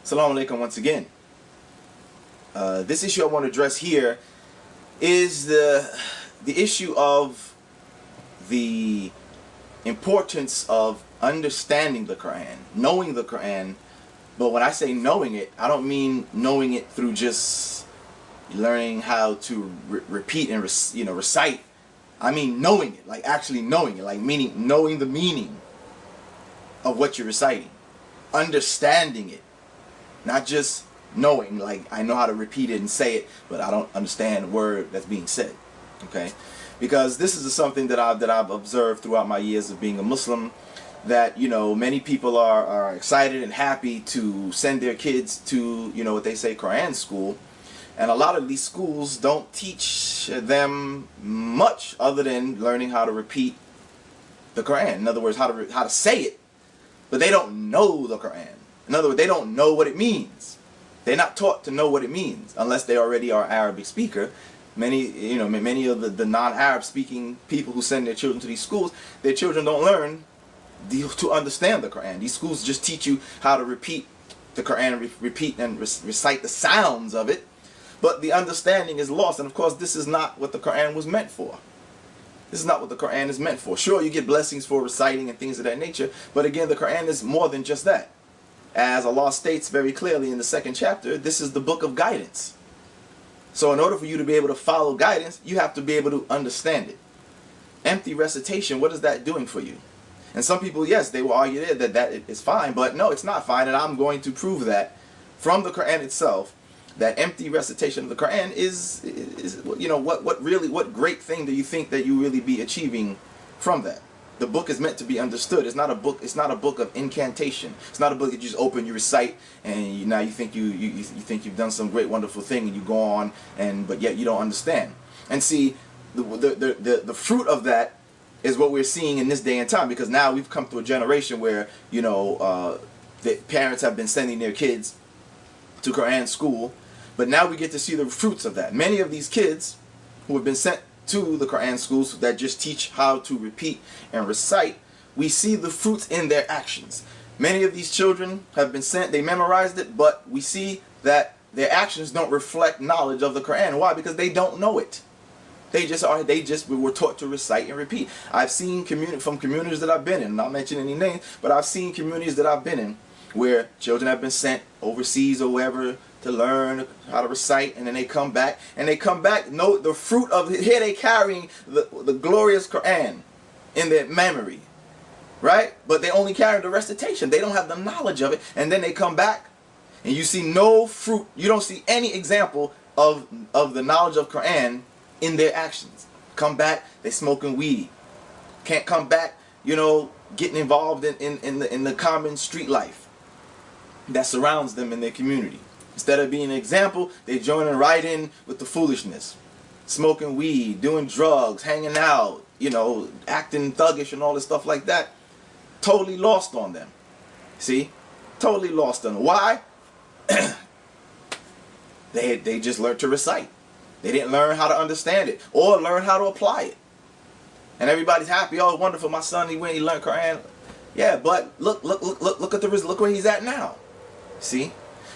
Assalamu alaikum once again. This issue I want to address here is the issue of the importance of understanding the Quran, knowing the Quran. But when I say knowing it, I don't mean knowing it through just learning how to repeat and recite. I mean knowing it, like actually knowing it, like meaning knowing the meaning of what you're reciting, understanding it, not just knowing, like I know how to repeat it and say it, but I don't understand the word that's being said. Okay, because this is something that I've observed throughout my years of being a Muslim, that many people are excited and happy to send their kids to what they say Quran school, and a lot of these schools don't teach them much other than learning how to repeat the Quran. In other words, how to say it, but they don't know the Quran. In other words, they don't know what it means. They're not taught to know what it means unless they already are Arabic speaker. Many of the non-Arab speaking people who send their children to these schools, their children don't learn to understand the Quran. These schools just teach you how to repeat the Quran, repeat and recite the sounds of it, but the understanding is lost. And of course, this is not what the Quran was meant for. This is not what the Quran is meant for. Sure, you get blessings for reciting and things of that nature, but again, the Quran is more than just that. As Allah states very clearly in the 2nd chapter, this is the book of guidance. So in order for you to be able to follow guidance, you have to be able to understand it. Empty recitation, what is that doing for you? And some people, yes, they will argue that is fine, but no, it's not fine, and I'm going to prove that from the Quran itself, that empty recitation of the Quran is what great thing do you think that you really be achieving from that? The book is meant to be understood. It's not a book. It's not a book of incantation. It's not a book that you just open, you recite, and now you think you think you've done some great, wonderful thing, and you go on, but yet you don't understand. And see, the fruit of that is what we're seeing in this day and time, because now we've come to a generation where the parents have been sending their kids to Quran school, but now we get to see the fruits of that. Many of these kids who have been sent to the Quran schools that just teach how to repeat and recite, we see the fruits in their actions. Many of these children have been sent, they memorized it, but we see that their actions don't reflect knowledge of the Quran. Why? Because they don't know it. They just were taught to recite and repeat. I've seen from communities that I've been in, not mentioning any names, but I've seen communities that I've been in where children have been sent overseas or wherever to learn how to recite, and then they come back, know the fruit of it. Here they carrying the glorious Quran in their memory, right? But they only carry the recitation. They don't have the knowledge of it, and then they come back, and you see no fruit. You don't see any example of the knowledge of Quran in their actions. Come back, they smoking weed. Can't come back, getting involved in the common street life that surrounds them in their community. Instead of being an example, they joining right in with the foolishness. Smoking weed, doing drugs, hanging out, acting thuggish and all this stuff like that. Totally lost on them. See? Totally lost on them. Why? They just learned to recite. They didn't learn how to understand it or learn how to apply it. And everybody's happy. Oh, wonderful, my son, he learned Quran. Yeah, but look where he's at now. See?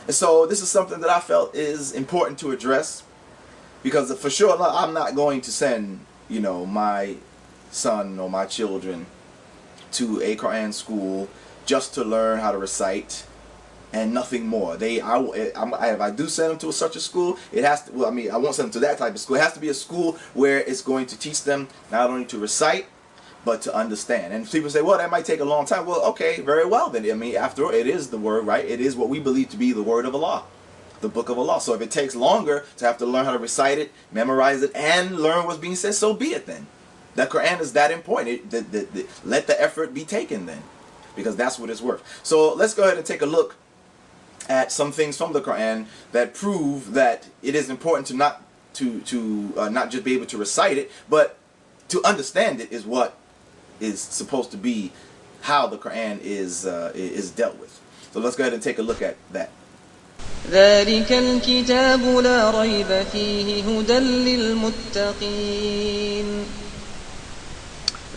And so this is something that I felt is important to address, because for sure I'm not going to send, my son or my children to a Quran school just to learn how to recite and nothing more. If I do send them to such a school, it has to, I won't send them to that type of school. It has to be a school where it's going to teach them not only to recite, but to understand. And people say, well, that might take a long time. Well, okay, very well then. After all, it is the word, right? It is what we believe to be the word of Allah, the book of Allah. So if it takes longer to have to learn how to recite it, memorize it, and learn what's being said, so be it then. The Quran is that important. Let the effort be taken then, because that's what it's worth. So let's go ahead and take a look at some things from the Quran that prove that it is important to not just be able to recite it, but to understand it is what is supposed to be how the Quran is dealt with. So let's go ahead and take a look at that. ذلك الكتاب لا ريب فيه هدى للمتقين.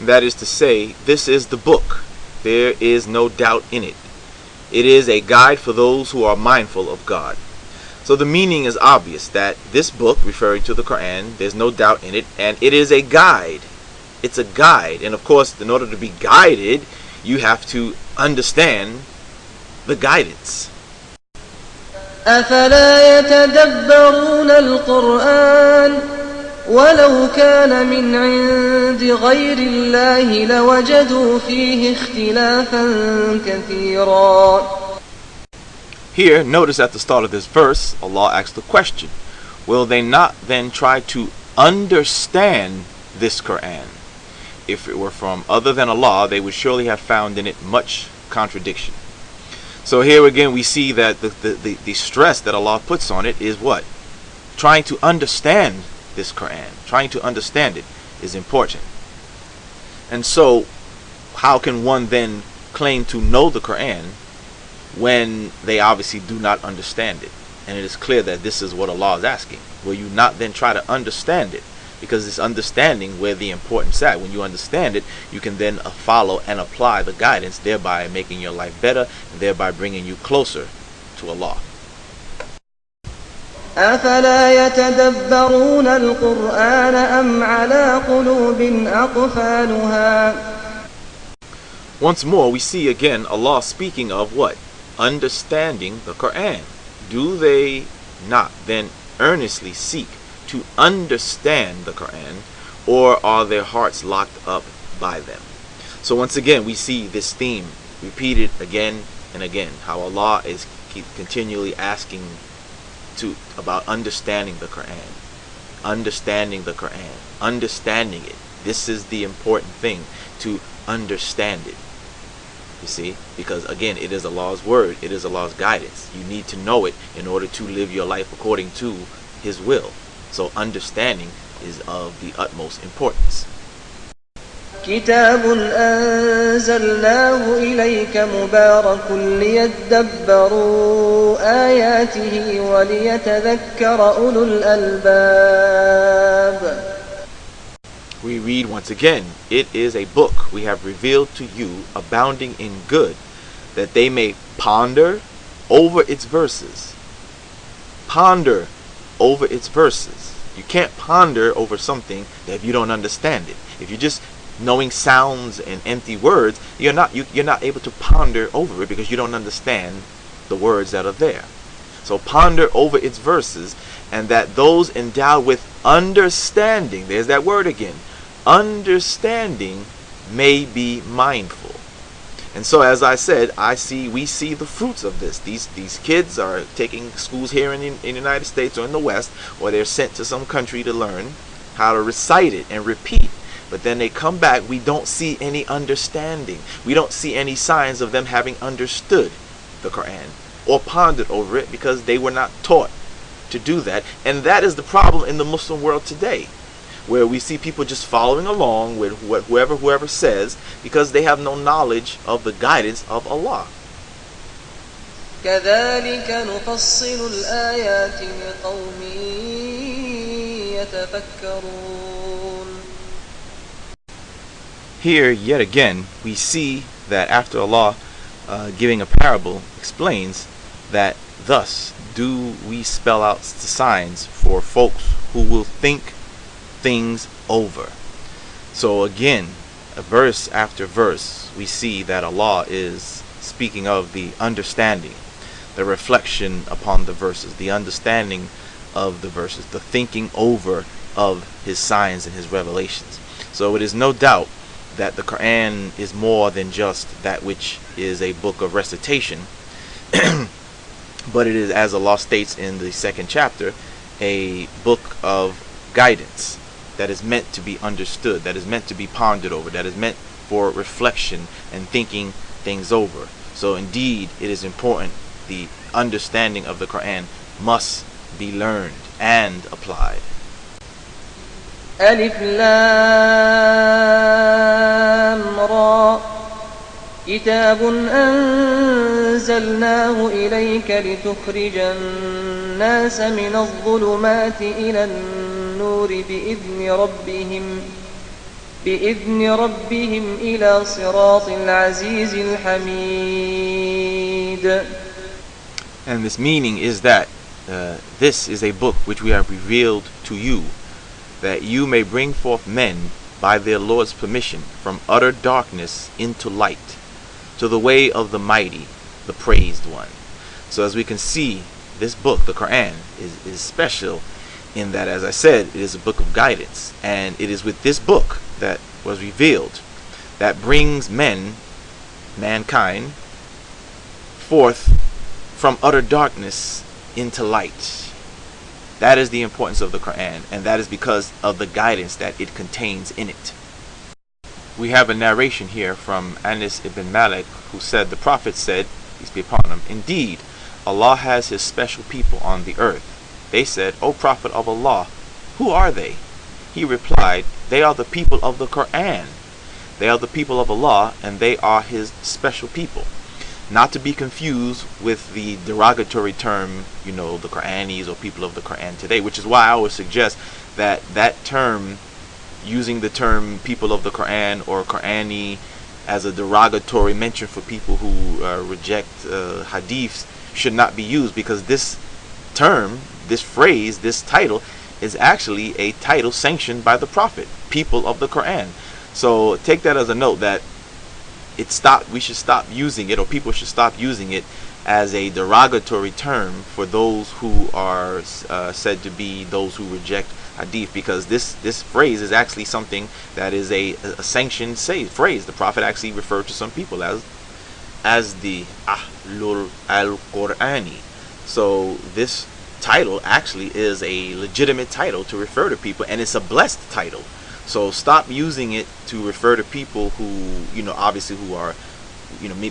That is to say, this is the book. There is no doubt in it. It is a guide for those who are mindful of God. So the meaning is obvious that this book, referring to the Quran, there's no doubt in it, and it is a guide. It's a guide. And of course, in order to be guided, you have to understand the guidance. أفلا يتدبرون القرآن ولو كان من عند غير الله لوجدوا فيه اختلافا كثيرا. Here, notice at the start of this verse, Allah asks the question, will they not then try to understand this Quran? If it were from other than Allah, they would surely have found in it much contradiction. So here again we see that the stress that Allah puts on it is what? Trying to understand this Quran. Trying to understand it is important. And so how can one then claim to know the Quran when they obviously do not understand it? And it is clear that this is what Allah is asking. Will you not then try to understand it? Because it's understanding where the importance at. When you understand it, you can then follow and apply the guidance, thereby making your life better, and thereby bringing you closer to Allah. أفلا يتدبرون القرآن أم على قلوب أقفالها. Once more, we see again Allah speaking of what? Understanding the Quran. Do they not then earnestly seek to understand the Quran, or are their hearts locked up by them? So once again we see this theme repeated again and again, how Allah is continually asking about understanding the Quran, understanding the Quran, understanding it. This is the important thing, to understand it. You see, because again, it is Allah's word, it is Allah's guidance. You need to know it in order to live your life according to His will. So understanding is of the utmost importance. كتاب أنزلناه إليك مبارك ليدبروا آياته وليتذكر أولو الألباب. We read once again, it is a book we have revealed to you, abounding in good, that they may ponder over its verses. Ponder over its verses. You can't ponder over something that if you don't understand it. If you're just knowing sounds and empty words, you're not able to ponder over it because you don't understand the words that are there. So ponder over its verses, and that those endowed with understanding, there's that word again, understanding, may be mindful. And so, as I said, we see the fruits of this. These kids are taking schools here in the United States or in the West, or they're sent to some country to learn how to recite it and repeat. But then they come back, we don't see any understanding. We don't see any signs of them having understood the Quran or pondered over it, because they were not taught to do that. And that is the problem in the Muslim world today, where we see people just following along with whoever says, because they have no knowledge of the guidance of Allah. كذلك نفصل الآيات لقوم يتفكرون. Here, yet again, we see that after Allah giving a parable, explains that thus do we spell out the signs for folks who will think things over. So again, verse after verse, we see that Allah is speaking of the understanding, the reflection upon the verses, the understanding of the verses, the thinking over of His signs and His revelations. So it is no doubt that the Quran is more than just that which is a book of recitation, but it is, as Allah states in the second chapter, a book of guidance that is meant to be understood, that is meant to be pondered over, that is meant for reflection and thinking things over. So indeed, it is important. The understanding of the Quran must be learned and applied. ألف لام را كتاب أنزلناه إليك لتخرج الناس من الظلمات إلى النور بإذن ربهم إلى صراط العزيز الحميد. And this meaning is that this is a book which we have revealed to you, that you may bring forth men by their Lord's permission from utter darkness into light, to the way of the mighty, the praised one. So as we can see, this book, the Quran, is special in that, as I said, it is a book of guidance. And it is with this book that was revealed that brings mankind, forth from utter darkness into light. That is the importance of the Quran, and that is because of the guidance that it contains in it. We have a narration here from Anas ibn Malik, who said, the Prophet said, peace be upon him, indeed, Allah has his special people on the earth. They said, O Prophet of Allah, who are they? He replied, they are the people of the Quran. They are the people of Allah, and they are his special people. Not to be confused with the derogatory term, the Quranis or people of the Quran today, which is why I always suggest that term, using the term people of the Quran or Qurani as a derogatory mention for people who reject hadiths should not be used, because this term, this phrase, this title is actually a title sanctioned by the Prophet, people of the Quran. So take that as a note that we should stop using it, or people should stop using it as a derogatory term for those who are said to be those who reject hadith, because this phrase is actually something that is a sanctioned phrase. The Prophet actually referred to some people as the Ahlul al-Qur'ani. So this title actually is a legitimate title to refer to people, and it's a blessed title. So stop using it to refer to people who, obviously who are,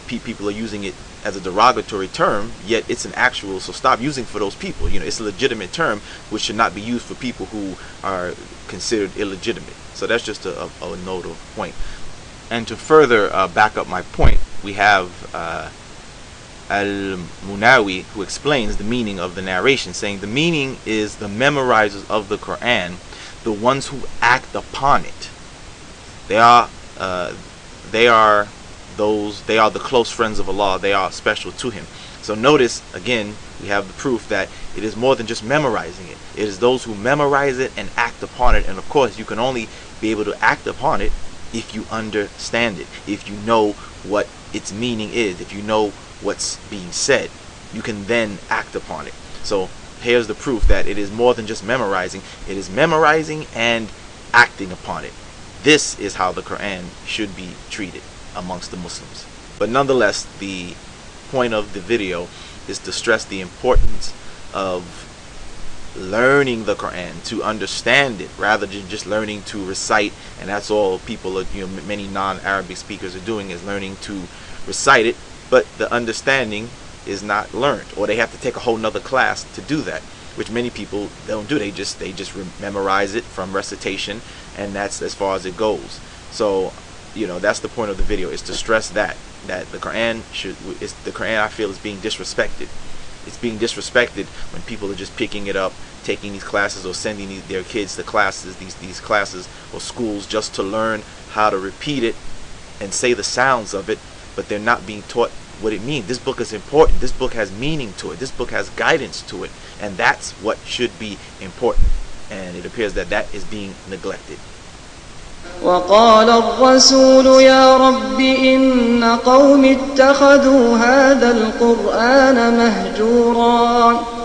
people are using it as a derogatory term, yet it's an actual, so stop using for those people. It's a legitimate term which should not be used for people who are considered illegitimate. So that's just a note of point. And to further back up my point, we have Al-Munawi, who explains the meaning of the narration, saying the meaning is the memorizers of the Quran, the ones who act upon it. They are the close friends of Allah. They are special to Him. So notice again, we have the proof that it is more than just memorizing it. It is those who memorize it and act upon it. And of course, you can only be able to act upon it if you understand it, if you know what its meaning is, if you know what's being said, you can then act upon it. So here's the proof that it is more than just memorizing. It is memorizing and acting upon it. This is how the Quran should be treated amongst the Muslims. But nonetheless, the point of the video is to stress the importance of learning the Quran, to understand it, rather than just learning to recite. And that's all people are, many non-Arabic speakers are doing, is learning to recite it, but the understanding is not learned, or they have to take a whole nother class to do that, which many people don't do. They just memorize it from recitation, and that's as far as it goes. So that's the point of the video, is to stress that the Quran I feel is being disrespected. It's being disrespected when people are just picking it up, taking these classes, or sending their kids to classes, these classes or schools, just to learn how to repeat it and say the sounds of it, but they're not being taught what it means. This book is important. This book has meaning to it. This book has guidance to it, and that's what should be important. And it appears that is being neglected. وقال الرسول يا رب إن قوم اتخذوا هذا القرآن مهجورا